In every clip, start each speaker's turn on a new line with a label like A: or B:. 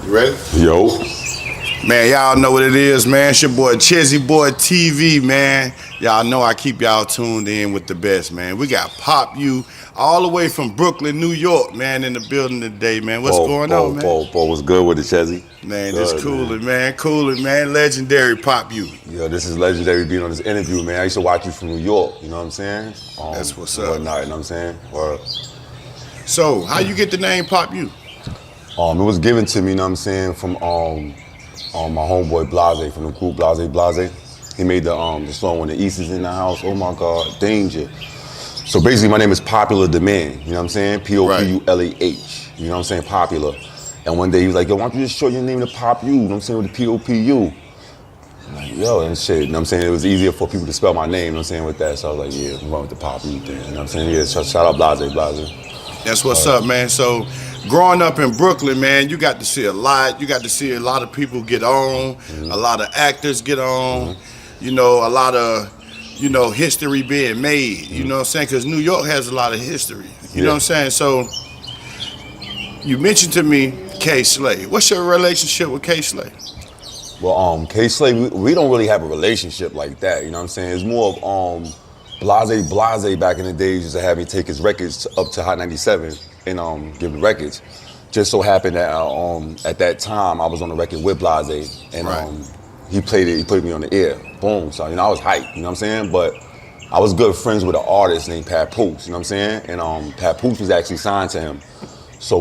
A: You ready?
B: Yo.
A: Man, y'all know what it is, man. It's your boy Chezzy Boy TV, man. Y'all know I keep y'all tuned in with the best, man. We got Pop You all the way from Brooklyn, New York, man, in the building today, man. What's going on, man?
B: What's good with the Chezzy?
A: Man, just coolin', man. Coolin', man. Legendary Pop You.
B: Yo, this is legendary being on this interview, man. I used to watch you from New York, you know what I'm saying?
A: That's what's up.
B: Whatnot, you know what I'm saying?
A: So, how you get the name Pop You?
B: It was given to me, you know what I'm saying, from my homeboy Blahzay, from the Kool Blahzay. He made the song When the East is in the House. Oh my God, Danger. So basically my name is Popular Demand, you know what I'm saying? P-O-P-U-L-A-H, you know what I'm saying? Popular. And one day he was like, yo, why don't you just show your name to Pop You, you know what I'm saying, with the P-O-P-U. I'm like, yo, and shit, you know what I'm saying? It was easier for people to spell my name, you know what I'm saying, with that. So I was like, yeah, I'm going with the Pop You thing, you know what I'm saying? Yeah, shout out Blahzay.
A: That's what's up, man. So, growing up in Brooklyn, man, you got to see a lot. You got to see a lot of people get on, a lot of actors get on, you know, a lot of, you know, history being made, you know what I'm saying? Because New York has a lot of history, you know what I'm saying? So, you mentioned to me KaySlay. What's your relationship with KaySlay?
B: Well, KaySlay, we don't really have a relationship like that, you know what I'm saying? It's more of Blahzay back in the days used to have me take his records up to Hot 97 and give the records. Just so happened that at that time I was on the record with Blahzay and he played it, he put me on the air. Boom. So you know I was hyped, you know what I'm saying? But I was good friends with an artist named Papoose, you know what I'm saying? And Papoose was actually signed to him. So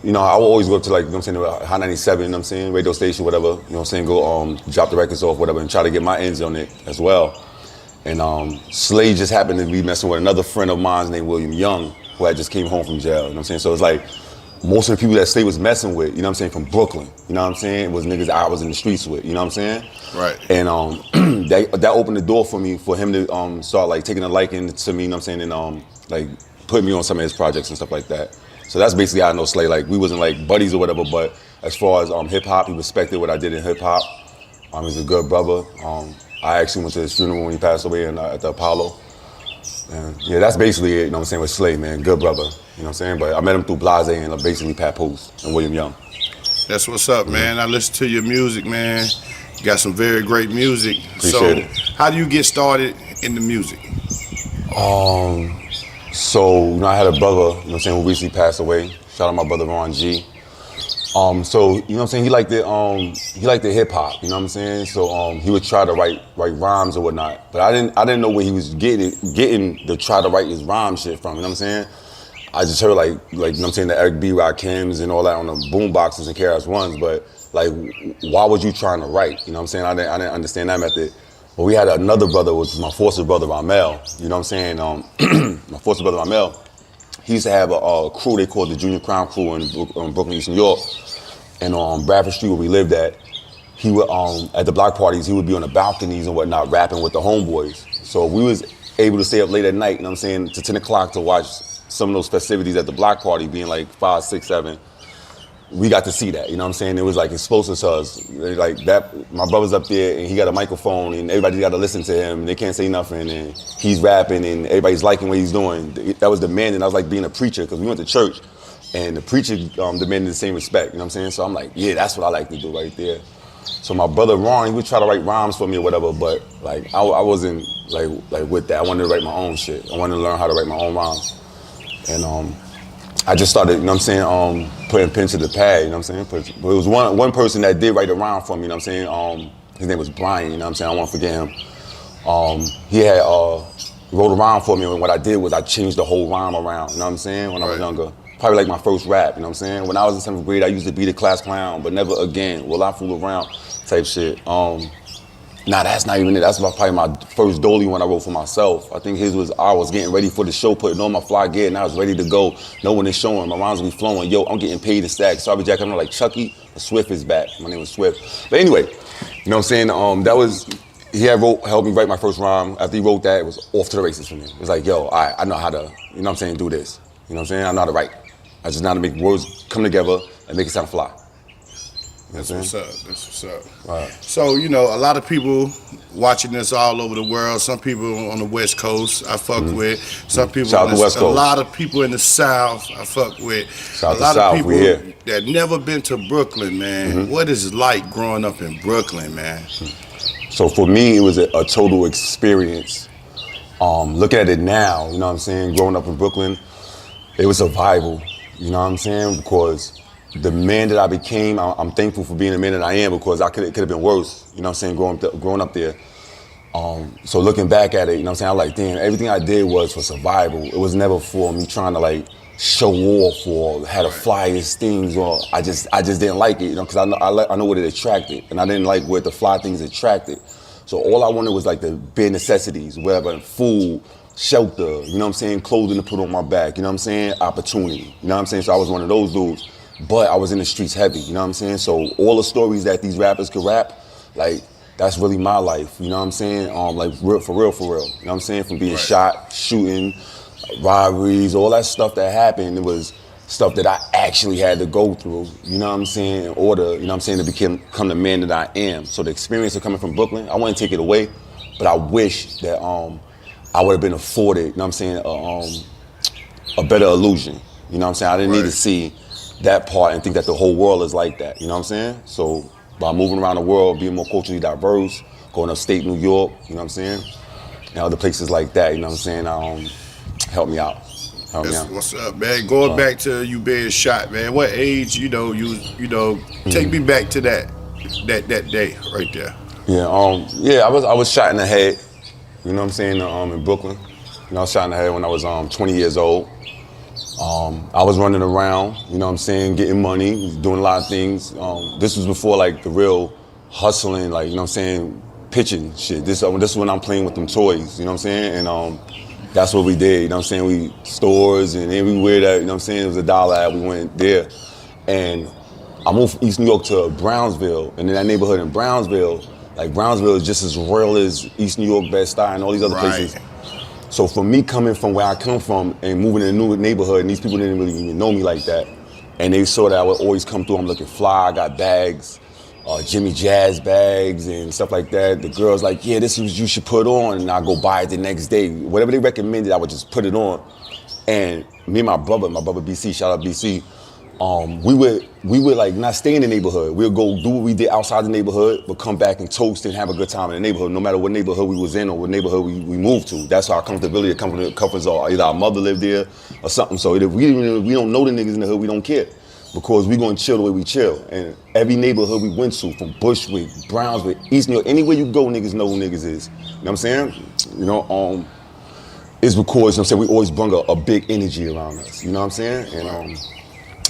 B: you know, I would always go up to, like, you know what I'm saying, Hot 97, you know what I'm saying, radio station, whatever, you know what I'm saying, go drop the records off, whatever, and try to get my ends on it as well. And Slay just happened to be messing with another friend of mine named William Young, who had just came home from jail, you know what I'm saying? So it's like, most of the people that Slay was messing with, you know what I'm saying, from Brooklyn, you know what I'm saying, it was niggas I was in the streets with, you know what I'm saying?
A: Right.
B: And that opened the door for me, for him to start, like, taking a liking to me, you know what I'm saying, and like, put me on some of his projects and stuff like that. So that's basically how I know Slay. Like, we wasn't like buddies or whatever, but as far as hip hop, he respected what I did in hip hop. He's a good brother. I actually went to his funeral when he passed away at the Apollo. And yeah, that's basically it, you know what I'm saying, with Slay, man. Good brother, you know what I'm saying? But I met him through Blahzay and basically Papoose and William Young.
A: That's what's up, man. I listen to your music, man. You got some very great music.
B: Appreciate it.
A: How do you get started in the music?
B: So, you know, I had a brother, you know what I'm saying, who recently passed away. Shout out my brother Ron G. So, you know what I'm saying, he liked the hip hop, you know what I'm saying? So he would try to write rhymes or whatnot. But I didn't know where he was getting to try to write his rhyme shit from, you know what I'm saying? I just heard like you know what I'm saying, the Eric B. Rakims and all that on the boom boxes and KRS-Ones, but like, why was you trying to write? You know what I'm saying? I didn't understand that method. But we had another brother, which was my foster brother, Ramel. You know what I'm saying? My foster brother, Ramel, he used to have a crew they called the Junior Crown Crew in Brooklyn, East New York. And on Bradford Street, where we lived at, he would, at the block parties, he would be on the balconies and whatnot, rapping with the homeboys. So we was able to stay up late at night, you know what I'm saying, to 10 o'clock to watch some of those festivities at the block party, being like 5, 6, 7. We got to see that, you know what I'm saying? It was like explosive to us. Like that, my brother's up there and he got a microphone and everybody got to listen to him and they can't say nothing and he's rapping and everybody's liking what he's doing. That was demanding. I was like being a preacher because we went to church and the preacher demanded the same respect, you know what I'm saying? So I'm like, yeah, that's what I like to do right there. So my brother Ron, he would try to write rhymes for me or whatever, but like I wasn't like with that. I wanted to write my own shit. I wanted to learn how to write my own rhymes. And I just started, you know what I'm saying, putting pen to the pad, you know what I'm saying? But it was one person that did write a rhyme for me, you know what I'm saying? His name was Brian, you know what I'm saying? I won't forget him. He had wrote a rhyme for me, and what I did was I changed the whole rhyme around, you know what I'm saying, when I was younger. Probably like my first rap, you know what I'm saying? When I was in 7th grade, I used to be the class clown, but never again will I fool around type shit. Nah, that's not even it. That's probably my first dolly one I wrote for myself. I think his was, I was getting ready for the show, putting on my fly gear, and I was ready to go. No one is showing. My rhymes will be flowing. Yo, I'm getting paid in stacks. Sorry, Jack, I'm like Chucky. Swift is back. My name was Swift. But anyway, you know what I'm saying? That was, he had helped me write my first rhyme. After he wrote that, it was off to the races for me. It was like, yo, I know how to, you know what I'm saying, do this. You know what I'm saying? I know how to write. I just know how to make words come together and make it sound fly. You know That's
A: what's up. That's what's up.
B: Right.
A: So, you know, a lot of people watching this all over the world. Some people on the West Coast I fuck with. Some people
B: Shout out to West
A: a
B: Coast.
A: lot of people in the South I fuck with.
B: Shout out
A: a
B: to
A: lot
B: South,
A: of people
B: we here.
A: that never been to Brooklyn, man. What is it like growing up in Brooklyn, man?
B: So for me, it was a total experience. Looking at it now, you know what I'm saying, growing up in Brooklyn, it was survival, you know what I'm saying, because the man that I became, I'm thankful for being the man that I am, because it could have been worse, you know what I'm saying, growing up there. So looking back at it, you know what I'm saying, I'm like, damn, everything I did was for survival. It was never for me trying to like show off or had the flyest things, or I just didn't like it, you know, because I know what it attracted, and I didn't like what the fly things attracted. So all I wanted was like the bare necessities, whatever, food, shelter, you know what I'm saying, clothing to put on my back, you know what I'm saying, opportunity, you know what I'm saying. So I was one of those dudes, but I was in the streets heavy, you know what I'm saying. So all the stories that these rappers could rap, like, that's really my life, you know what I'm saying, like for real, you know what I'm saying, from being shot, shooting, robberies, all that stuff that happened, it was stuff that I actually had to go through, you know what I'm saying, in order, you know what I'm saying, to become the man that I am. So the experience of coming from Brooklyn, I wouldn't take it away, but I wish that I would have been afforded, you know what I'm saying, a better illusion, you know what I'm saying. I didn't need to see that part and think that the whole world is like that, you know what I'm saying. So by moving around the world, being more culturally diverse, going upstate New York, you know what I'm saying, and other places like that, you know what I'm saying, helped me out.
A: What's up, man? Going back to you being shot, man. What age, you know, take me back to that day right there.
B: Yeah, I was shot in the head, you know what I'm saying, in Brooklyn. You know, I was shot in the head when I was 20 years old. I was running around, you know what I'm saying, getting money, doing a lot of things. This was before like the real hustling, like, you know what I'm saying, pitching shit. This is when I'm playing with them toys, you know what I'm saying, and that's what we did, you know what I'm saying. We stores and everywhere that, you know what I'm saying, it was $1 at, we went there. And I moved from East New York to Brownsville, and in that neighborhood in Brownsville, like Brownsville is just as real as East New York, Bed-Stuy, and all these other places. So for me coming from where I come from and moving in a new neighborhood, and these people didn't really even know me like that, and they saw that I would always come through, I'm looking fly, I got bags, Jimmy Jazz bags and stuff like that. The girls like, yeah, this is what you should put on, and I go buy it the next day. Whatever they recommended, I would just put it on. And me and my brother BC, shout out BC, we would like not stay in the neighborhood. We'd go do what we did outside the neighborhood, but come back and toast and have a good time in the neighborhood, no matter what neighborhood we was in or what neighborhood we moved to. That's our comfortability, comforts are. Either our mother lived there or something. So if we don't know the niggas in the hood, we don't care, because we gonna chill the way we chill. And every neighborhood we went to, from Bushwick, Brownsville, East New York, anywhere you go, niggas know who niggas is. You know what I'm saying? You know, it's because, you know what I'm saying, we always bring a big energy around us. You know what I'm saying? And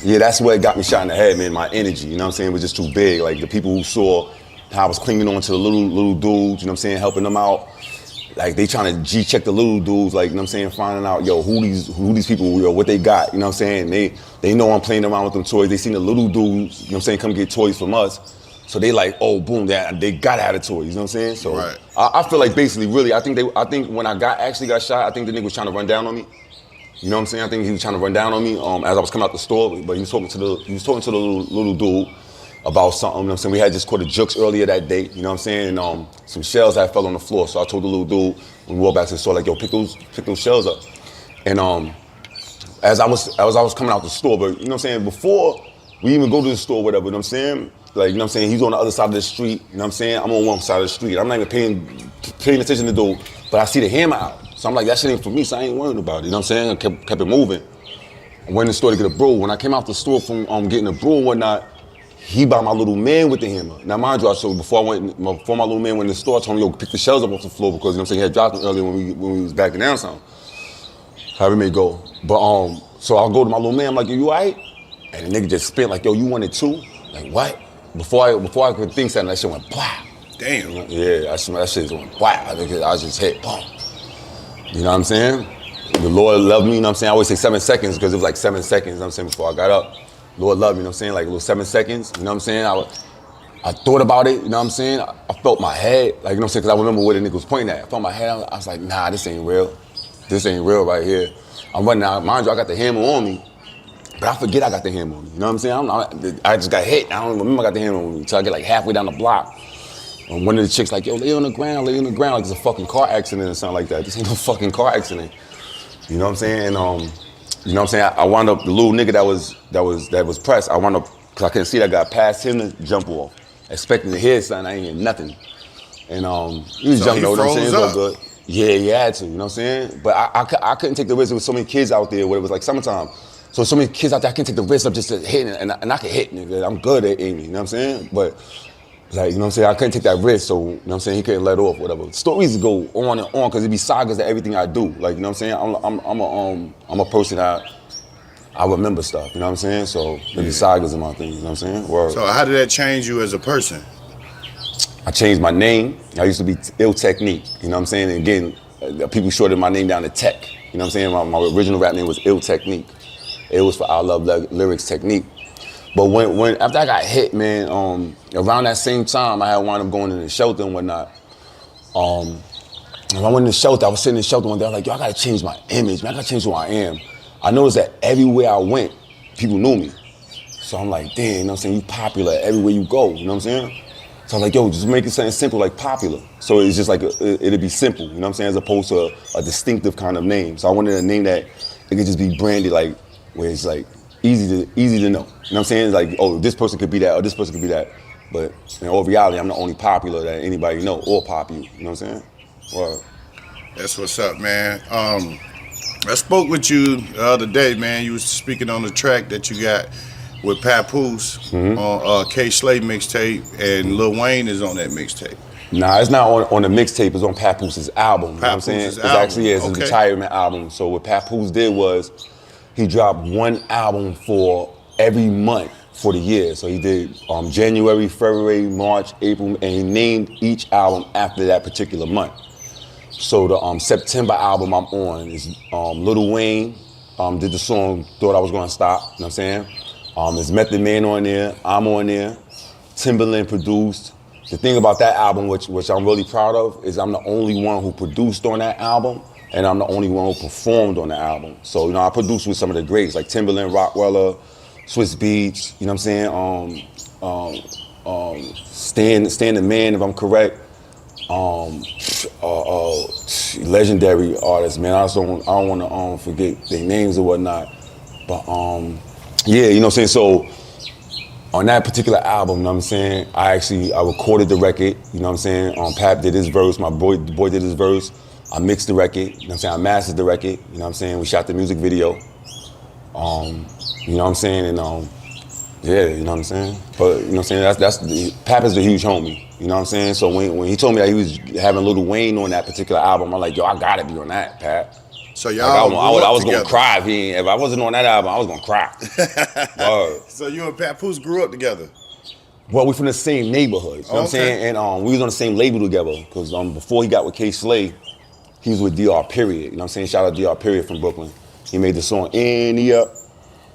B: yeah, that's what got me shot in the head, man. My energy, you know what I'm saying, it was just too big. Like the people who saw how I was clinging on to the little dudes, you know what I'm saying, helping them out. Like they trying to G-check the little dudes, like, you know what I'm saying, finding out, yo, who these people, yo, what they got, you know what I'm saying? They know I'm playing around with them toys. They seen the little dudes, you know what I'm saying, come get toys from us. So they like, oh, boom, they gotta have the toys, you know what I'm saying? So I feel like basically, really, I think when I actually got shot, I think the nigga was trying to run down on me. You know what I'm saying? I think he was trying to run down on me as I was coming out the store, but he was talking to the little dude about something, you know what I'm saying? We had just caught a jukes earlier that day, you know what I'm saying? And some shells had fell on the floor, so I told the little dude when we walked back to the store, like, yo, pick those shells up. And as I was coming out the store, but you know what I'm saying, before we even go to the store, whatever, you know what I'm saying? Like, you know what I'm saying, he's on the other side of the street, you know what I'm saying? I'm on one side of the street. I'm not even paying attention to the dude, but I see the hammer out. So I'm like, that shit ain't for me, so I ain't worried about it, you know what I'm saying? I kept it moving. I went in the store to get a brew. When I came out the store from getting a brew and whatnot, he bought my little man with the hammer. Now mind you, so before my little man went in the store, I told him, yo, pick the shells up off the floor, because, you know what I'm saying, he had dropped them earlier when we was backing down something. However it may go. But so I'll go to my little man, I'm like, yo, you all right? And the nigga just spit like, yo, you wanted two? Like, what? Before I could think something, that shit went, blah.
A: Damn.
B: Yeah, that shit went, wow. I just hit, boom. You know what I'm saying? The Lord loved me, you know what I'm saying? I always say 7 seconds, because it was like 7 seconds, you know what I'm saying, before I got up. Lord loved me, you know what I'm saying? Like a little 7 seconds, you know what I'm saying? I thought about it, you know what I'm saying? I felt my head, like, you know what I'm saying? Because I remember where the nigga was pointing at. I felt my head, I was like, nah, this ain't real. This ain't real right here. I'm running out, mind you, I got the hammer on me. But I forget I got the hammer on me. You know what I'm saying? I just got hit. I don't even remember I got the hammer on me until I get like halfway down the block. And one of the chicks like, yo, lay on the ground, like it's a fucking car accident or something like that. This ain't no fucking car accident. You know what I'm saying? And you know what I'm saying? I wound up, the little nigga that was pressed, I wound up, cause I couldn't see that guy past him to jump off. Expecting to hear something, I ain't hear nothing. And he was jumping, you know what I'm saying? It was all good. Yeah, he had to, you know what I'm saying? But I couldn't take the risk. There was so many kids out there where it was like summertime. So many kids out there, I couldn't take the risk of just hitting, and I could hit, nigga. I'm good at aiming, you know what I'm saying? But, like, you know what I'm saying? I couldn't take that risk, so, you know what I'm saying? He couldn't let off, whatever. Stories go on and on, because it be sagas to everything I do. Like, you know what I'm saying? I'm a person that I remember stuff, you know what I'm saying? So, there be sagas in my thing, you know what I'm saying? Word.
A: So how did that change you as a person?
B: I changed my name. I used to be Ill Technique, you know what I'm saying? And again, people shorted my name down to Tech, you know what I'm saying? My original rap name was Ill Technique. It was for I Love Lyrics Technique. But when after I got hit, man, around that same time, I had wound up going in the shelter and whatnot. When I went in the shelter, I was sitting in the shelter one day, I was like, yo, I gotta change my image, man, I gotta change who I am. I noticed that everywhere I went, people knew me. So I'm like, damn, you know what I'm saying, you popular everywhere you go, you know what I'm saying? So I'm like, yo, just make it something simple like popular. So it's just like, it'd be simple, you know what I'm saying, as opposed to a distinctive kind of name. So I wanted a name that it could just be branded like, where it's like, easy to know. You know what I'm saying? It's like, oh, this person could be that, or this person could be that. But in all reality, I'm the only popular that anybody know, or popular. You know what I'm saying? Well,
A: that's what's up, man. I spoke with you the other day, man. You was speaking on the track that you got with Papoose on KaySlay mixtape, and Lil Wayne is on that mixtape.
B: Nah, it's not on the mixtape. It's on Papoose's album. You know what I'm saying?
A: Papoose's
B: It's
A: album.
B: actually, it's a retirement album. So what Papoose did was, he dropped one album for every month for the year. So he did January, February, March, April, and he named each album after that particular month. So the September album I'm on is Lil Wayne did the song Thought I Was Gonna Stop, you know what I'm saying? There's Method Man on there, I'm on there, Timberland produced. The thing about that album, which I'm really proud of, is I'm the only one who produced on that album, and I'm the only one who performed on the album. So, you know, I produced with some of the greats, like Timberland, Rockefeller, Swiss Beats, you know what I'm saying? Stan the Man, if I'm correct. Legendary artists, man. I don't want to forget their names or whatnot. But, yeah, you know what I'm saying? So, on that particular album, you know what I'm saying, I recorded the record, you know what I'm saying? Pap did his verse, the boy did his verse. I mixed the record, you know what I'm saying? I mastered the record, you know what I'm saying? We shot the music video. You know what I'm saying? And yeah, you know what I'm saying? But you know what I'm saying? Pap is the huge homie, you know what I'm saying? So when he told me that he was having Lil Wayne on that particular album, I'm like, yo, I gotta be on that, Pap.
A: So y'all
B: like, I was gonna cry if I wasn't on that album, I was gonna cry.
A: So you and Papoose grew up together?
B: Well, we from the same neighborhood, you know what I'm saying? And we was on the same label together, because before he got with KaySlay, he was with DR Period, you know what I'm saying? Shout out DR Period from Brooklyn. He made the song Any Up.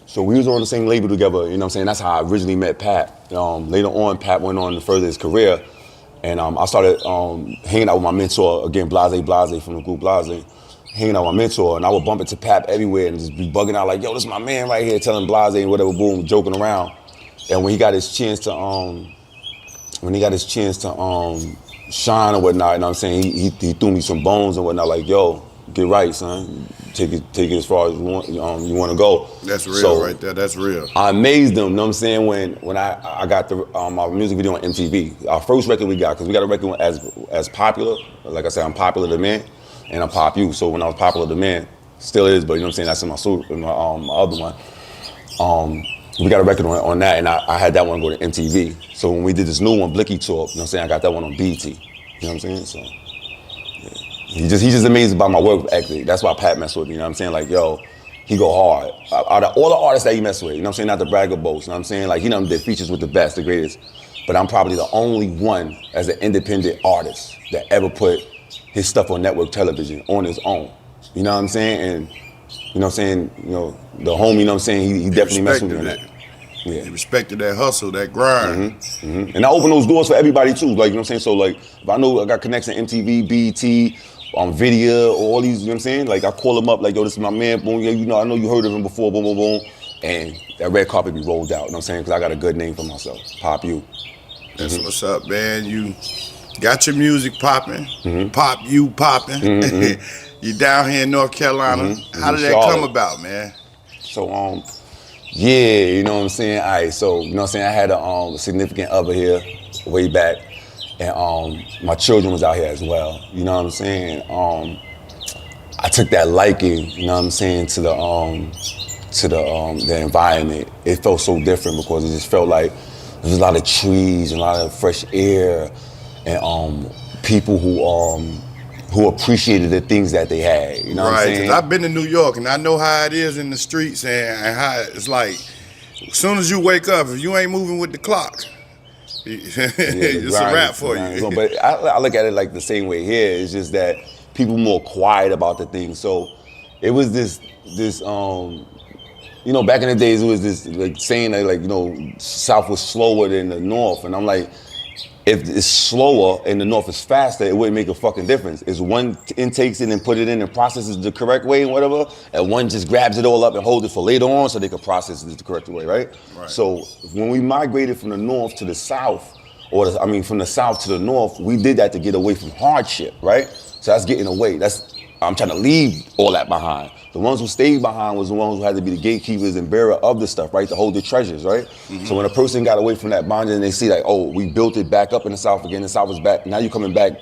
B: So we was on the same label together, you know what I'm saying? That's how I originally met Pat. Later on, Pat went on to further his career. And I started hanging out with my mentor, again, Blahzay from the group Blahzay, hanging out with my mentor, and I would bump into Pat everywhere and just be bugging out like, yo, this is my man right here, telling Blahzay and whatever, boom, joking around. And when he got his chance to, shine or whatnot, you know what I'm saying? He threw me some bones and whatnot, like, yo, get right, son. Take it as far as you want to go.
A: That's real right there, that's real.
B: I amazed them, you know what I'm saying, when I got my music video on MTV. Our first record we got, because we got a record as popular, like I said, I'm Popular the Man, and I'm Pop You. So when I was Popular the Man, still is, but you know what I'm saying, that's in my other one. We got a record on that, and I had that one go to MTV. So when we did this new one, Blixky Talk, you know what I'm saying, I got that one on BT. You know what I'm saying? So, yeah. He's just amazed about my work ethic. That's why Pat mess with me, you know what I'm saying? Like, yo, he go hard. Out of all the artists that he mess with, you know what I'm saying, not the brag or boast, you know what I'm saying? Like, he done did features with the best, the greatest. But I'm probably the only one as an independent artist that ever put his stuff on network television on his own. You know what I'm saying? And you know what I'm saying, the homie, you know what I'm saying, he definitely messed with me on that. Yeah.
A: He respected that hustle, that grind.
B: And I open those doors for everybody too, like, you know what I'm saying? So like, if I know I got connections MTV, BET, on video, all these, you know what I'm saying? Like, I call him up, like, yo, this is my man, boom, yeah, I know you heard of him before, boom, boom, boom. and that red carpet be rolled out. You know what I'm saying? Because I got a good name for myself, Pop You.
A: That's what's up, man. You got your music popping, Pop You popping. You down here in North Carolina. How did that come about, man?
B: So, yeah, you know what I'm saying? All right, so, you know what I'm saying? I had a significant other here way back, and my children was out here as well. You know what I'm saying? I took that liking, you know what I'm saying, to the environment. It felt so different because it just felt like there was a lot of trees, a lot of fresh air, and people who appreciated the things that they had. You know what I'm saying?
A: I've been to New York and I know how it is in the streets and how it's like, as soon as you wake up, if you ain't moving with the clock, it's a wrap for you.
B: So, but I look at it like the same way here. It's just that people more quiet about the things. So it was this you know, back in the days it was this like saying that, like, you know, South was slower than the North, and I'm like, if it's slower and the North is faster, it wouldn't make a fucking difference. It's one intakes it and put it in and processes the correct way and whatever, and one just grabs it all up and holds it for later on so they can process it the correct way, right? So when we migrated from the North to the South, from the South to the North, we did that to get away from hardship, right? So that's getting away. I'm trying to leave all that behind. The ones who stayed behind was the ones who had to be the gatekeepers and bearer of the stuff, right? To hold the treasures, right? So when a person got away from that bondage and they see like, oh, we built it back up in the South again, the South is back. Now you're coming back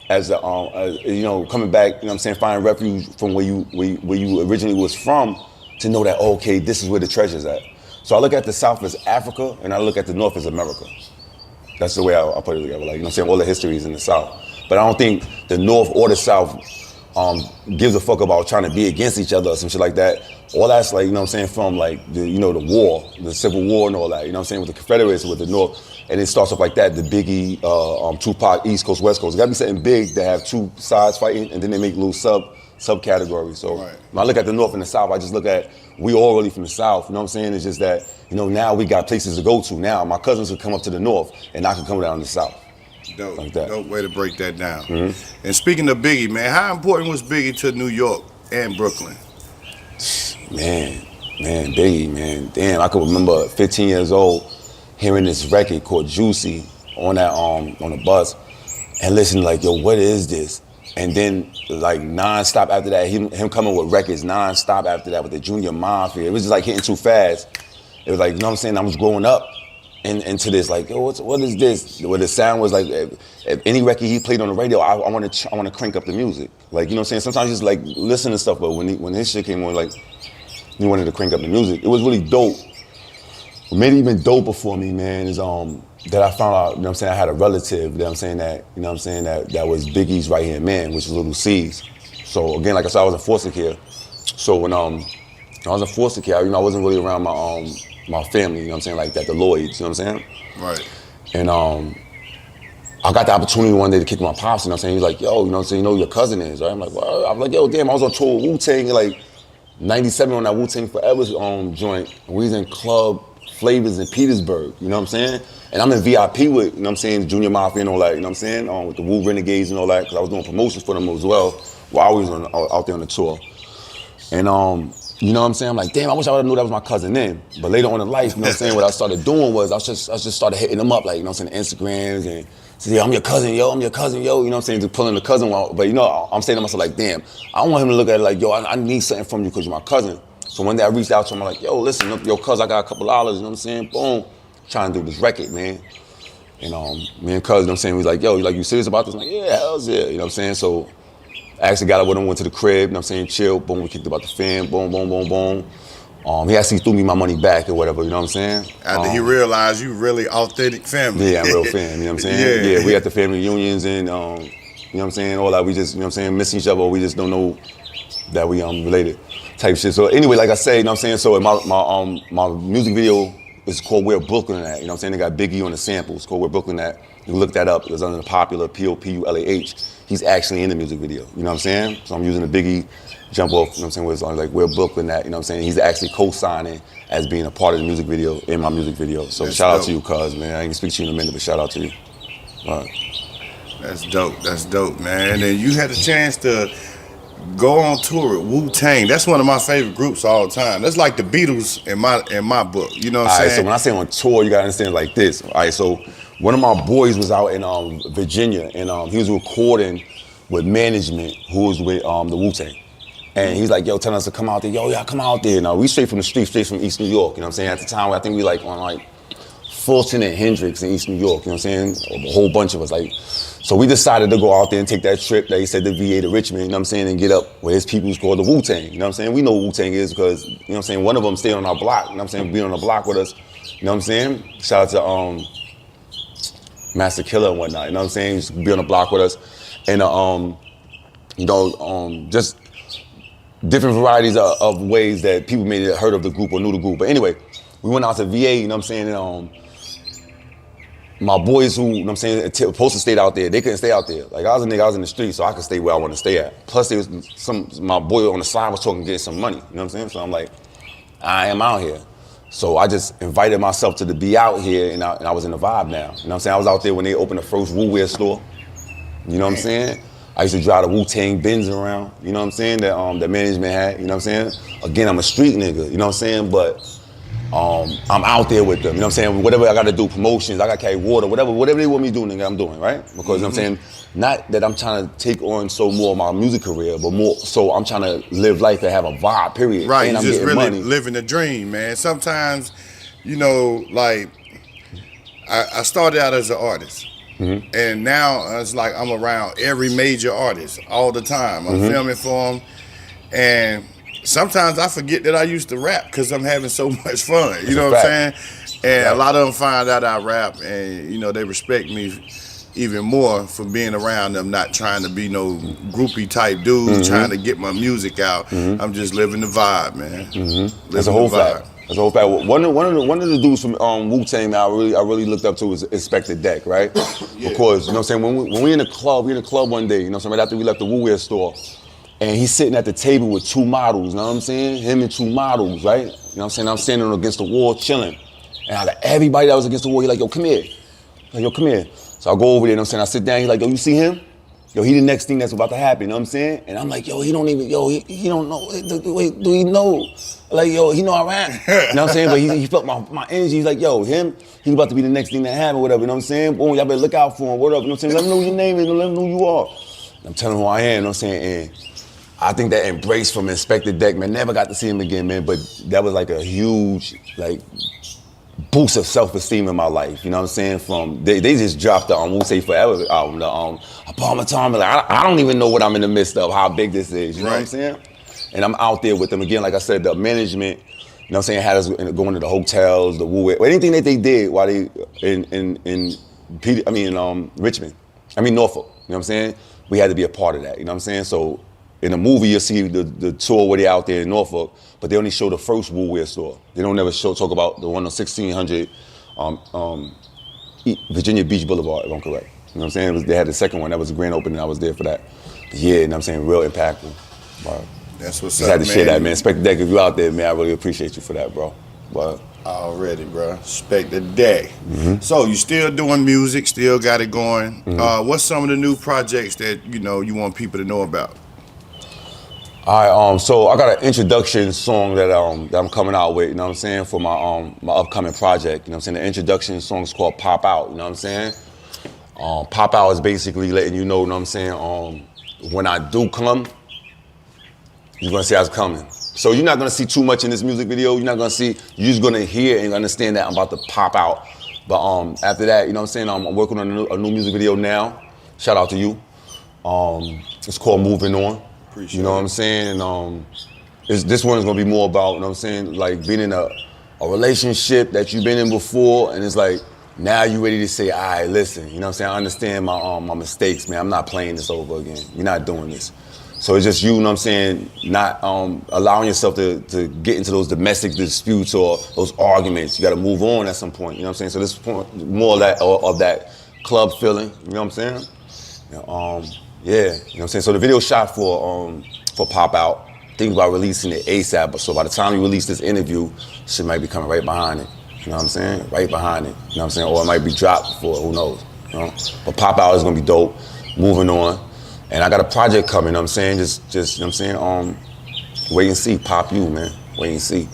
B: as you know, coming back, you know what I'm saying, finding refuge from where you originally was from, to know that, okay, this is where the treasure's at. So I look at the South as Africa and I look at the North as America. That's the way I put it together. Like, you know what I'm saying, all the history is in the South. But I don't think the North or the South gives a fuck about trying to be against each other or some shit like that. All that's like, you know what I'm saying, from like the, you know, the war, the Civil War and all that, you know what I'm saying, with the Confederates, with the North. And it starts off like that, the Biggie, Tupac, East Coast, West Coast. It gotta be something big that have two sides fighting, and then they make little subcategories. So when I look at the North and the South, I just look at, we all really from the South, you know what I'm saying? It's just that, you know, now we got places to go to. Now my cousins will come up to the North and I can come down to the South.
A: Dope,
B: like that.
A: Dope way to break that down. And speaking of Biggie, man, how important was Biggie to New York and Brooklyn?
B: Man, Biggie, man. Damn, I can remember 15 years old hearing this record called Juicy on that on the bus and listening like, yo, what is this? And then like non-stop after that, him coming with records non-stop after that with the Junior Mafia. It was just like hitting too fast. It was like, you know what I'm saying, I was growing up into this, like, yo, what is this? Where the sound was like, if any record he played on the radio, I want to crank up the music. Like, you know what I'm saying? Sometimes you just like listen to stuff, but when his shit came on, like, he wanted to crank up the music. It was really dope. What made it even doper for me, man, is that I found out, you know what I'm saying, I had a relative, you know what I'm saying, that was Biggie's right-hand man, which is LilCease. So again, like I said, I was in foster care. So when I was in foster care, you know, I wasn't really around my family, you know what I'm saying, like that, the Lloyds, you know what I'm saying?
A: Right.
B: And I got the opportunity one day to kick my pops, you know what I'm saying? He was like, yo, you know what I'm saying, you know who your cousin is, right? I'm like, well, I'm like, yo, damn, I was on tour with Wu-Tang, like, 97 on that Wu-Tang Forever joint. We was in Club Flavors in Petersburg, you know what I'm saying? And I'm in VIP with, you know what I'm saying, Junior Mafia and all that, you know what I'm saying? With the Wu Renegades and all that, because I was doing promotions for them as well while I was out there on the tour. And you know what I'm saying? I'm like, damn, I wish I would have knew that was my cousin then. But later on in life, you know what I'm saying, what I started doing was I just started hitting them up, like, you know what I'm saying, Instagrams and say, yo, I'm your cousin, yo, you know what I'm saying, just pulling the cousin out. But you know, I'm saying to myself like, damn, I don't want him to look at it like, yo, I need something from you because you're my cousin. So one day I reached out to him, I'm like, yo, listen, yo, cuz, I got a couple dollars, you know what I'm saying? Boom, trying to do this record, man. And me and cuz, you know what I'm saying, he was like, yo, you serious about this? I'm like, yeah, hell's yeah, you know what I'm saying? So I actually got up with him, went to the crib, you know what I'm saying, chill, boom, we kicked about the fam, boom, boom, boom, boom. He actually threw me my money back or whatever, you know what I'm saying?
A: After he realized you really authentic family.
B: Yeah, I'm real fam, you know what I'm saying? Yeah, we at the family reunions and, you know what I'm saying, all that, we just, you know what I'm saying, miss each other, we just don't know that we related type shit. So anyway, like I say, you know what I'm saying, so my music video is called Where Brooklyn At, you know what I'm saying? They got Biggie on the sample, it's called Where Brooklyn At. You can look that up, it was under the popular Populah. He's actually in the music video, you know what I'm saying? So I'm using the Biggie jump off, you know what I'm saying, where it's on like Where Brooklyn At, you know what I'm saying? He's actually co-signing as being a part of the music video, in my music video. So that's shout dope. Out to you, cuz, man. I ain't gonna speak to you in a minute, but shout out to you. All right.
A: That's dope, man. And you had a chance to go on tour with Wu-Tang. That's one of my favorite groups of all time. That's like the Beatles in my book. You know what I'm saying?
B: So when I say on tour, you gotta understand it like this. All right, so one of my boys was out in Virginia, and he was recording with management who was with the Wu-Tang. And he's like, yo, telling us to come out there. Yo, yeah, come out there. Now, we straight from the street, straight from East New York. You know what I'm saying? At the time, I think we like on like Fulton and Hendrix in East New York. You know what I'm saying? A whole bunch of us. Like, so we decided to go out there and take that trip that he said the VA to Richmond, you know what I'm saying, and get up where his people who's called the Wu-Tang. You know what I'm saying? We know what Wu-Tang is because, you know what I'm saying, one of them stayed on our block, you know what I'm saying, being on the block with us. You know what I'm saying? Shout out to Master Killer and whatnot, you know what I'm saying? He used to be on the block with us. And, just different varieties of ways that people may have heard of the group or knew the group. But anyway, we went out to VA, you know what I'm saying? And, my boys who, you know what I'm saying, supposed to stay out there, they couldn't stay out there. Like, I was a nigga, I was in the street, so I could stay where I want to stay at. Plus, there was my boy on the side was talking, getting some money, you know what I'm saying? So I'm like, I am out here. So I just invited myself to be out here, and I was in the vibe now. You know what I'm saying? I was out there when they opened the first Wu-Wear store. You know what I'm saying? I used to drive the Wu-Tang Benz around, you know what I'm saying, that management had, you know what I'm saying? Again, I'm a street nigga, you know what I'm saying? But I'm out there with them, you know what I'm saying? Whatever I gotta do, promotions, I gotta carry water, whatever they want me to do, nigga, I'm doing, right? Because, you know what I'm saying? Not that I'm trying to take on so more of my music career, but more so I'm trying to live life and have a vibe, period.
A: Right,
B: and
A: you
B: I'm
A: just
B: getting
A: really
B: money.
A: living the dream, man. Sometimes, you know, like, I started out as an artist. And now it's like I'm around every major artist all the time. I'm filming for them. And sometimes I forget that I used to rap because I'm having so much fun. You know what I'm saying? And a lot of them find out I rap, and you know they respect me even more for being around them, not trying to be no groupie type dude, trying to get my music out. I'm just living the vibe, man.
B: That's a whole fact. That's a whole fact. One of the dudes from Wu-Tang that I really looked up to was Inspectah Deck, right? Because, you know what I'm saying, when we in the club one day, you know what I'm saying, right after we left the Wu-Wear store, and he's sitting at the table with two models, you know what I'm saying? Him and two models, right? You know what I'm saying? I'm standing against the wall chilling. And out of everybody that was against the wall, he's like, yo, come here. Like, yo, come here. So I go over there, you know what I'm saying? I sit down, he's like, yo, you see him? Yo, he the next thing that's about to happen, you know what I'm saying? And I'm like, yo, he don't know, wait, do he know? Like, yo, he know I rap. You know what I'm saying? But he felt my energy. He's like, yo, he's about to be the next thing that happen, whatever, you know what I'm saying? Boom, y'all better look out for him, what up, you know what I'm saying? Let him know your name is, let him know who you are. And I'm telling him who I am, you know what I'm saying? And I think that embrace from Inspectah Deck, man, never got to see him again, man, but that was like a huge, like, boost of self-esteem in my life, you know what I'm saying? From they just dropped the We'll Say Forever album, the Upon Time. Like, I don't even know what I'm in the midst of, how big this is, you know what I'm saying? And I'm out there with them again, like I said, the management, you know what I'm saying, had us going to the hotels, the Wu-Wear, anything that they did while they in Richmond, Norfolk, you know what I'm saying? We had to be a part of that, you know what I'm saying? So in the movie, you'll see the tour where they're out there in Norfolk, but they only show the first Wu-Wear store. They don't never talk about the one on 1600 Virginia Beach Boulevard, if I'm correct. You know what I'm saying? They had the second one. That was a grand opening. I was there for that. But yeah, you know what I'm saying? Real impactful. Wow.
A: That's what's
B: up, man. Had to share that, man. Inspectah Deck, if you out there, man, I really appreciate you for that, bro. Wow.
A: Already, bro. Inspectah Deck. So you still doing music, still got it going. What's some of the new projects that, you know, you want people to know about?
B: All right, so I got an introduction song that I'm coming out with, you know what I'm saying, for my my upcoming project. You know what I'm saying? The introduction song is called Pop Out, you know what I'm saying? Pop Out is basically letting you know what I'm saying, when I do come, you're gonna see I was coming. So you're not gonna see too much in this music video. You're not gonna see, you're just gonna hear and understand that I'm about to pop out. But after that, you know what I'm saying, I'm working on a new music video now. Shout out to you. It's called Moving On. You know what I'm saying? And this one is gonna be more about, you know what I'm saying, like being in a relationship that you've been in before, and it's like, now you ready to say, all right, listen, you know what I'm saying? I understand my mistakes, man. I'm not playing this over again. You're not doing this. So it's just you know what I'm saying, not allowing yourself to get into those domestic disputes or those arguments. You gotta move on at some point, you know what I'm saying? So this point, more of that club feeling, you know what I'm saying? Yeah, you know what I'm saying? So the video shot for Pop Out. Thinking about releasing it ASAP, but so by the time you release this interview, shit might be coming right behind it. You know what I'm saying? Right behind it. You know what I'm saying? Or it might be dropped before, who knows? You know? But Pop Out is gonna be dope. Moving On. And I got a project coming, you know what I'm saying? Just you know what I'm saying? Wait and see, Pop You, man. Wait and see.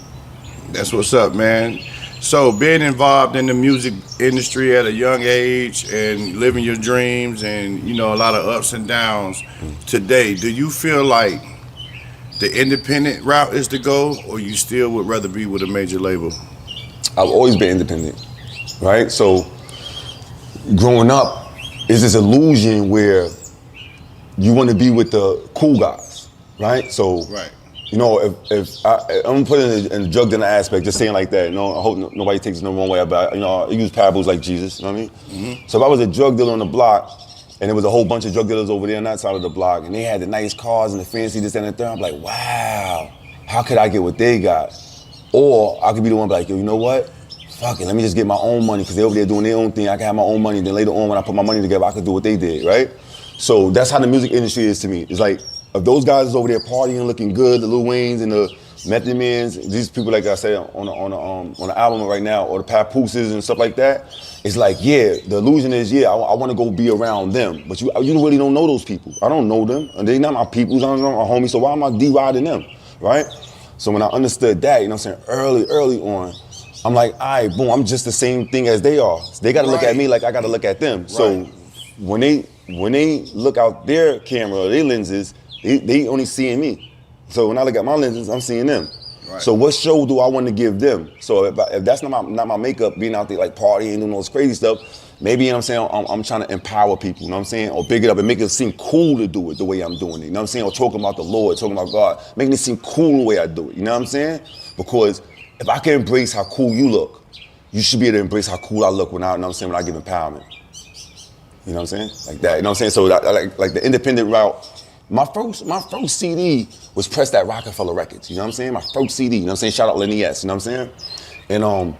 A: That's what's up, man. So being involved in the music industry at a young age and living your dreams and, you know, a lot of ups and downs today, do you feel like the independent route is to go, or you still would rather be with a major label?
B: I've always been independent, right? So growing up is this illusion where you want to be with the cool guys, right? So, you know, if I'm putting it in the drug dealer aspect, just saying like that, you know, I hope nobody takes it the wrong way, but, you know, I use parables like Jesus, you know what I mean? So if I was a drug dealer on the block, and there was a whole bunch of drug dealers over there on that side of the block, and they had the nice cars and the fancy this, that, and the third, I'm like, wow, how could I get what they got? Or I could be the one like, yo, you know what? Fuck it, let me just get my own money, because they're over there doing their own thing. I can have my own money, then later on when I put my money together, I could do what they did, right? So that's how the music industry is to me. It's like, if those guys is over there partying, looking good, the Lil Waynes and the Method Mans, these people, like I said, on the album right now, or the Papooses and stuff like that, it's like, yeah, the illusion is, yeah, I want to go be around them. But you really don't know those people. I don't know them. And they're not my peoples, I don't know my homies, so why am I D-riding them, right? So when I understood that, you know what I'm saying, early on, I'm like, all right, boom, I'm just the same thing as they are. So they got to look at me like I got to look at them. Right. So when they look out their camera or their lenses, they only seeing me. So when I look at my lenses, I'm seeing them. Right. So what show do I want to give them? So if that's not my makeup, being out there like partying, doing all this crazy stuff, maybe, you know what I'm saying, I'm trying to empower people, you know what I'm saying? Or big it up and make it seem cool to do it the way I'm doing it, you know what I'm saying? Or talking about the Lord, talking about God, making it seem cool the way I do it, you know what I'm saying? Because if I can embrace how cool you look, you should be able to embrace how cool I look when I, you know what I'm saying, when I give empowerment. You know what I'm saying? Like that, you know what I'm saying? So like the independent route, my first CD was pressed at Rocafella Records, you know what I'm saying? My first CD, you know what I'm saying? Shout out Lenny, you know what I'm saying? And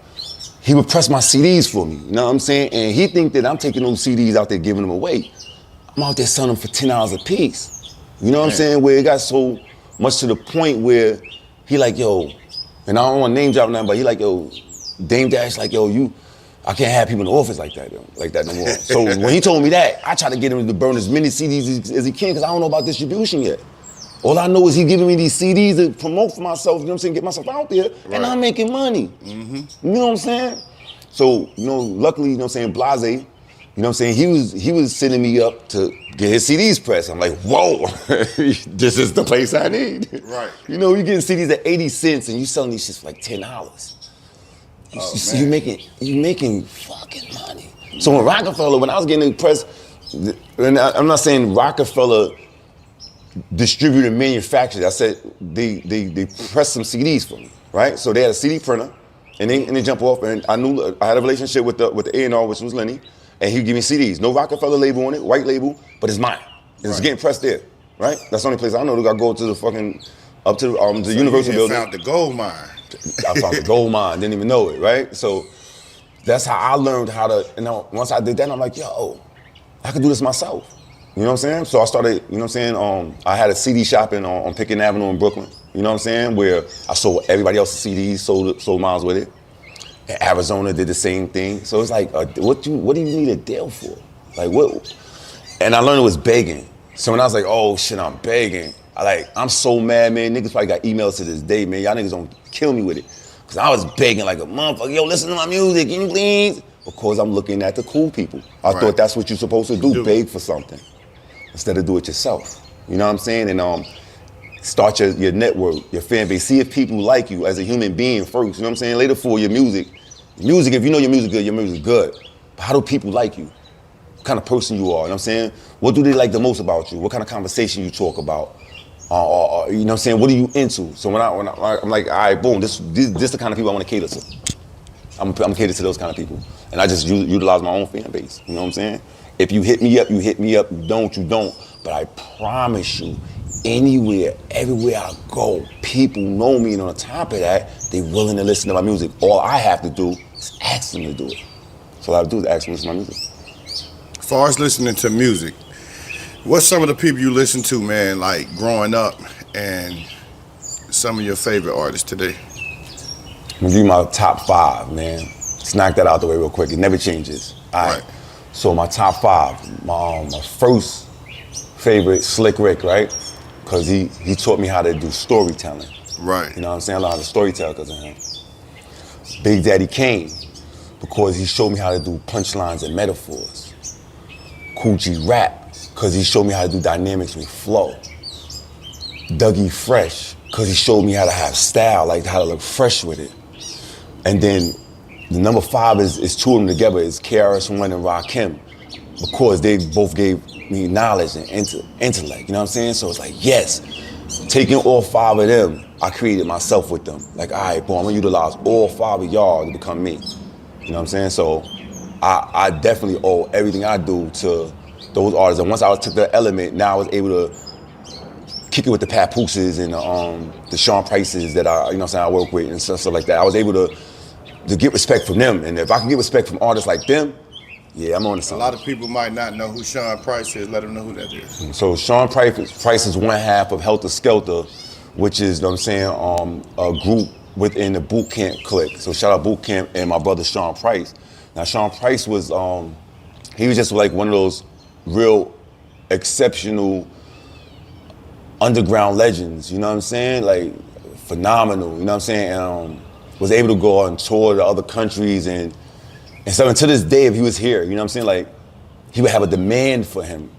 B: he would press my CDs for me, you know what I'm saying? And he think that I'm taking those CDs out there giving them away. I'm out there selling them for $10 a piece. You know what I'm saying? Where it got so much to the point where he like, yo, and I don't want to name drop nothing, but he like, yo, Dame Dash like, yo, I can't have people in the office like that no more. So when he told me that, I tried to get him to burn as many CDs as he can, because I don't know about distribution yet. All I know is he giving me these CDs to promote for myself, you know what I'm saying, get myself out there, and I'm making money. You know what I'm saying? So, you know, luckily, you know what I'm saying, Blahzay, you know what I'm saying, he was sending me up to get his CDs pressed. I'm like, whoa, this is the place I need. Right. You know, you getting CDs at 80 cents and you selling these shits for like $10. You making fucking money. So when Rocafella, when I was getting pressed, and I'm not saying Rocafella distributed and manufactured, I said they pressed some CDs for me, right? So they had a CD printer, and they jump off, and I knew I had a relationship with the A&R, which was Lenny, and he'd give me CDs. No Rocafella label on it, white label, but it's mine. It's getting pressed there, right? That's the only place I know. I go to the fucking, up to the Universal building.
A: Found the gold mine.
B: I found the gold mine, didn't even know it, right? So that's how I learned how to, you know, once I did that, I'm like, yo, I could do this myself. You know what I'm saying? So I started, you know what I'm saying, I had a CD shop on Pickett Avenue in Brooklyn, you know what I'm saying, where I sold everybody else's CDs, sold miles with it. And Arizona did the same thing. So it's like, what do you need a deal for? Like what? And I learned it was begging. So when I was like, oh shit, I'm begging, I'm so mad, man. Niggas probably got emails to this day, man. Y'all niggas don't kill me with it. Cause I was begging like a motherfucker, yo, listen to my music, can you please? Because I'm looking at the cool people. I thought that's what you're supposed to do, beg for something, instead of do it yourself. You know what I'm saying? And start your network, your fan base. See if people like you as a human being first, you know what I'm saying? Later for your music. Music, if you know your music good. But how do people like you? What kind of person you are, you know what I'm saying? What do they like the most about you? What kind of conversation you talk about? You know what I'm saying? What are you into? So when I'm like, all right, boom, this the kind of people I want to cater to. I'm catered to those kind of people. And I just utilize my own fan base, you know what I'm saying? If you hit me up, you hit me up. You don't. But I promise you, anywhere, everywhere I go, people know me, and on top of that, they willing to listen to my music. All I have to do is ask them to do it. So all I have to do is ask them to listen to my music.
A: As far as listening to music, what's some of the people you listen to, man, like growing up, and some of your favorite artists today?
B: I'm gonna give you my top 5, man. Let's knock that out the way real quick. It never changes. All right. So my top 5, my first favorite, SlickRick, right? Because he taught me how to do storytelling.
A: Right.
B: You know what I'm saying? I learned how to storytell because of him. Big Daddy Kane, because he showed me how to do punchlines and metaphors. Kool Rap, because he showed me how to do dynamics with flow. Dougie Fresh, because he showed me how to have style, like how to look fresh with it. And then the number 5 is two of them together, is KRS-One and Rakim, because they both gave me knowledge and intellect, you know what I'm saying? So it's like, yes, taking all 5 of them, I created myself with them. Like, all right, boy, I'm gonna utilize all 5 of y'all to become me. You know what I'm saying? So I definitely owe everything I do to those artists. And once I took the element, now I was able to kick it with the Papooses and the SeanPrices that I, you know what I'm saying, I work with and stuff like that. I was able to get respect from them. And if I can get respect from artists like them, yeah, I'm on to something.
A: A lot of people might not know who SeanPrice is. Let them know who that is.
B: So SeanPrice is one half of Helter Skelter, which is, you know what I'm saying, a group within the boot camp clique. So shout out boot camp and my brother SeanPrice. Now SeanPrice was, he was just like one of those real exceptional underground legends, you know what I'm saying? Like phenomenal, you know what I'm saying? And was able to go on tour to other countries and so until this day, if he was here, you know what I'm saying? Like he would have a demand for him,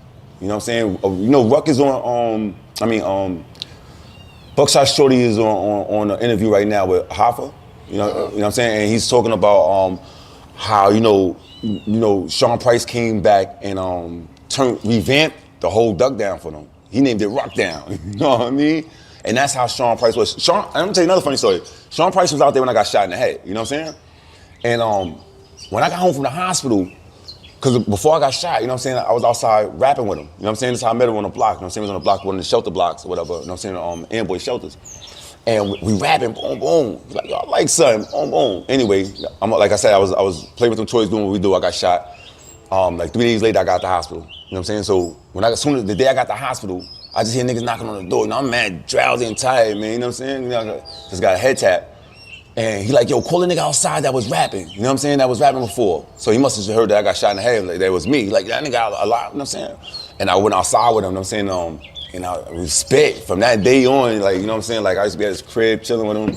B: you know what I'm saying? You know, Ruck is on, Buckshot Shorty is on an interview right now with Hoffa, you know what I'm saying? And he's talking about how, you know, SeanPrice came back and revamped the whole Duck Down for them. He named it Rock Down, you know what I mean? And that's how SeanPrice was. I'm gonna tell you another funny story. SeanPrice was out there when I got shot in the head, you know what I'm saying? And when I got home from the hospital, because before I got shot, you know what I'm saying, I was outside rapping with him. You know what I'm saying? That's how I met him on the block. You know what I'm saying? He was on the block, one of the shelter blocks or whatever, you know what I'm saying, Amboy shelters. And we rapping, boom, boom. He's like, yo, I like something, boom, boom. Anyway, like I said, I was playing with them toys, doing what we do. I got shot. Like 3 days later, I got to the hospital. You know what I'm saying? So as soon as the day I got to the hospital, I just hear niggas knocking on the door. Now I'm mad, drowsy and tired, man. You know what I'm saying? You know, I just got a head tap. And he like, yo, call the nigga outside that was rapping. You know what I'm saying? That was rapping before. So he must have heard that I got shot in the head. Like, that was me. Like, that nigga a lot, you know what I'm saying? And I went outside with him, you know what I'm saying? And I respect from that day on, like, you know what I'm saying? Like, I used to be at his crib, chilling with him.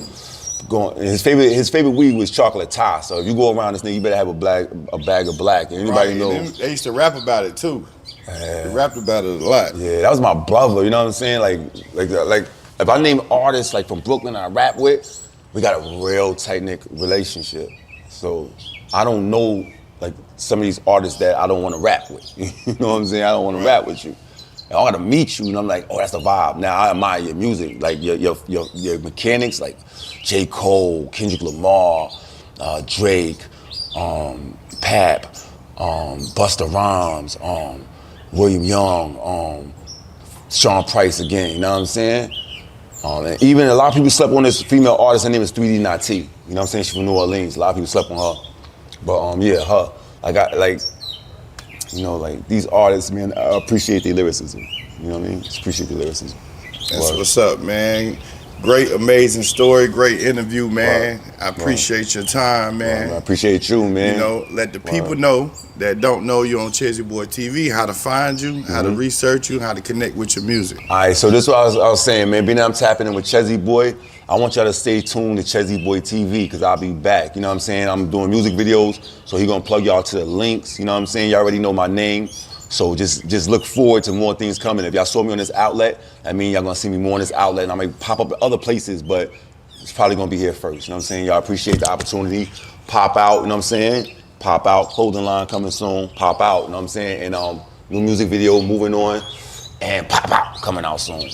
B: And his favorite weed was chocolate tie. So if you go around this nigga, you better have a bag of black. And anybody know.
A: They used to rap about it too. They rapped about it a lot.
B: Yeah, that was my brother, you know what I'm saying? Like if I name artists like from Brooklyn I rap with, we got a real tight-knit relationship. So I don't know like some of these artists that I don't want to rap with. You know what I'm saying? I don't want to rap with you. And I gotta meet you and I'm like, oh, that's the vibe. Now I admire your music, like your mechanics, like J. Cole, Kendrick Lamar, Drake, Pap, Busta Rhymes, William Young, SeanPrice again, you know what I'm saying? And even a lot of people slept on this female artist, her name is 3D Nati. You know what I'm saying? She's from New Orleans. A lot of people slept on her. But yeah, her. I got like, you know, like these artists, man, I appreciate their lyricism. You know what I mean? Just appreciate their lyricism.
A: That's what's up, man. Great, amazing story, great interview, man. I appreciate your time, man.
B: I appreciate you, man.
A: You know, let the people know that don't know you on Chezzy Boy TV, how to find you, how to research you, how to connect with your music.
B: All right, so this is what I was saying, man. Being that I'm tapping in with Chezzy Boy, I want y'all to stay tuned to Chezzy Boy TV because I'll be back. You know what I'm saying? I'm doing music videos, so he gonna plug y'all to the links. You know what I'm saying? Y'all already know my name. So just look forward to more things coming. If y'all saw me on this outlet, I mean y'all gonna see me more on this outlet, and I might pop up at other places, but it's probably gonna be here first. You know what I'm saying? Y'all appreciate the opportunity. Pop out, you know what I'm saying? Pop out, clothing line coming soon, pop out, you know what I'm saying? And new music video moving on, and pop out coming out soon. You know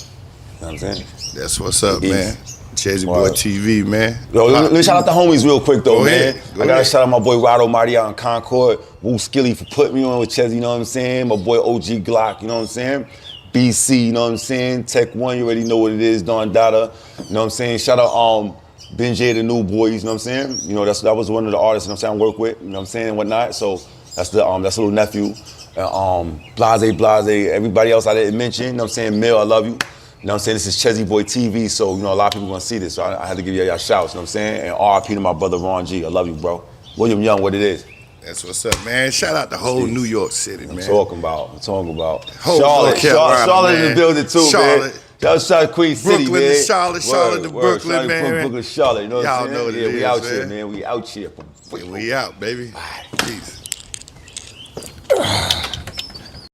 B: what I'm saying?
A: That's what's up, man. Chezzy Boy TV, man.
B: Yo, let me shout out the homies real quick though, man. I gotta shout out my boy Rado Marty out in Concord, Wu Skilly for putting me on with Chezzy, you know what I'm saying? My boy OG Glock, you know what I'm saying? BC, you know what I'm saying? Tech One, you already know what it is, Don Dada, you know what I'm saying? Shout out Benjay, the New Boys, you know what I'm saying? You know, that was one of the artists, you know what I'm saying, I work with, you know what I'm saying, and whatnot. So that's little nephew. Blahzay, everybody else I didn't mention, you know what I'm saying? Mill, I love you. You know what I'm saying? This is Chezzy Boy TV, so, you know, a lot of people gonna see this, so I had to give y'all shouts, you know what I'm saying? And RIP to my brother Ron G. I love you, bro. William Young, what it is.
A: That's what's up, man. Shout out the whole New York City, man.
B: Talking about.
A: Whole
B: Charlotte,
A: North Carolina,
B: Charlotte in
A: man.
B: the building too,
A: Charlotte.
B: man. Shout out Queen City,
A: Brooklyn
B: man.
A: to Charlotte, Charlotte to Brooklyn, man.
B: Brooklyn, Charlotte, you know what
A: Y'all
B: I'm
A: know
B: saying?
A: what it
B: Yeah, we
A: is,
B: out
A: man.
B: here, man. We out here.
A: We out, baby. Peace.